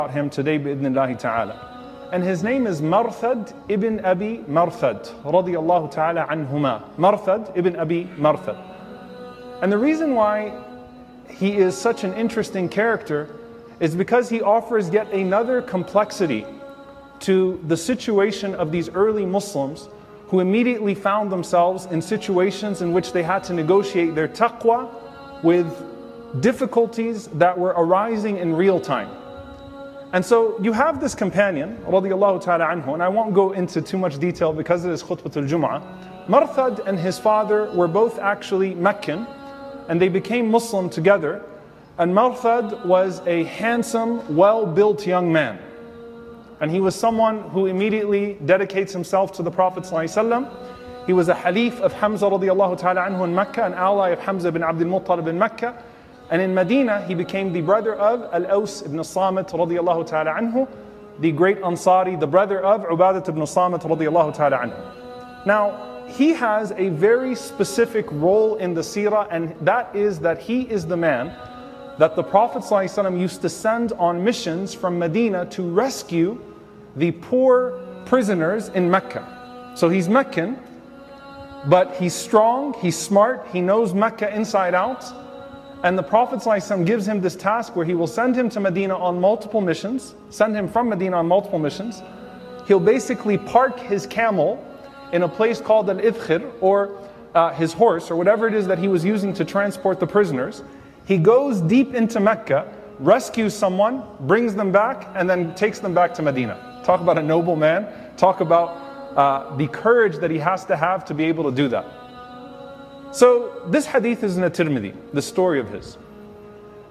about him today bi'idhnillahi ta'ala. And his name is Marthad ibn Abi Marthad radiyallahu ta'ala anhuma. Marthad ibn Abi Marthad. And the reason why he is such an interesting character is because he offers yet another complexity to the situation of these early Muslims who immediately found themselves in situations in which they had to negotiate their taqwa with difficulties that were arising in real time. And so you have this companion, radiyallahu ta'ala anhu, and I won't go into too much detail because it is khutbatul Jum'ah. Marthad and his father were both actually Meccan, and they became Muslim together. And Marthad was a handsome, well-built young man. And he was someone who immediately dedicates himself to the Prophet ﷺ. He was a Halif of Hamza radiyallahu ta'ala anhu in Mecca, an ally of Hamza bin Abdul Muttalib in Mecca. And in Medina, he became the brother of Al-Aws ibn Samit radiyallahu ta'ala anhu, the great Ansari, the brother of Ubadat ibn Samit radiyallahu ta'ala anhu. Now, he has a very specific role in the seerah, and that is that he is the man that the Prophet ﷺ used to send on missions from Medina to rescue the poor prisoners in Mecca. So he's Meccan, but he's strong, he's smart, he knows Mecca inside out. And the Prophet ﷺ gives him this task where he will send him to Medina on multiple missions, send him from Medina on multiple missions. He'll basically park his camel in a place called Al-Idkhir, or his horse, or whatever it is that he was using to transport the prisoners. He goes deep into Mecca, rescues someone, brings them back, and then takes them back to Medina. Talk about a noble man. Talk about the courage that he has to have to be able to do that. So this hadith is in At-Tirmidhi, the story of his.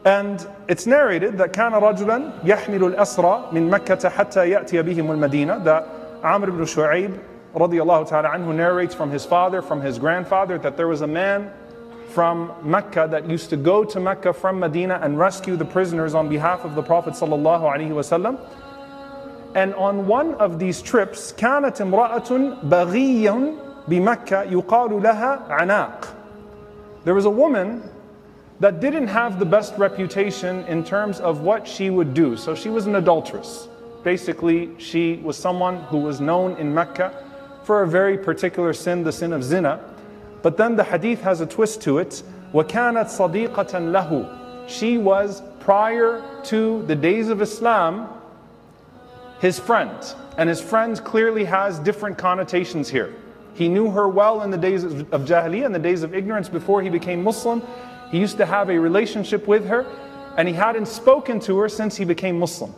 And it's narrated that كان رجلا يحمل الأسرى من مكة حتى يأتي بهم المدينة, that Amr ibn Shu'ayb radiyallahu ta'ala anhu narrates from his father, from his grandfather, that there was a man from Mecca that used to go to Mecca from Medina and rescue the prisoners on behalf of the Prophet sallallahu alaihi wasallam. And on one of these trips, كانت امرأة بغيٌّ بمكة يقال لها عناق. There was a woman that didn't have the best reputation in terms of what she would do. So she was an adulteress. Basically, she was someone who was known in Mecca for a very particular sin, the sin of zina. But then the hadith has a twist to it. وَكَانَتْ صَدِيقَةً لَهُ. She was, prior to the days of Islam, his friend. And his friend clearly has different connotations here. He knew her well in the days of Jahiliyyah, in the days of ignorance before he became Muslim. He used to have a relationship with her, and he hadn't spoken to her since he became Muslim.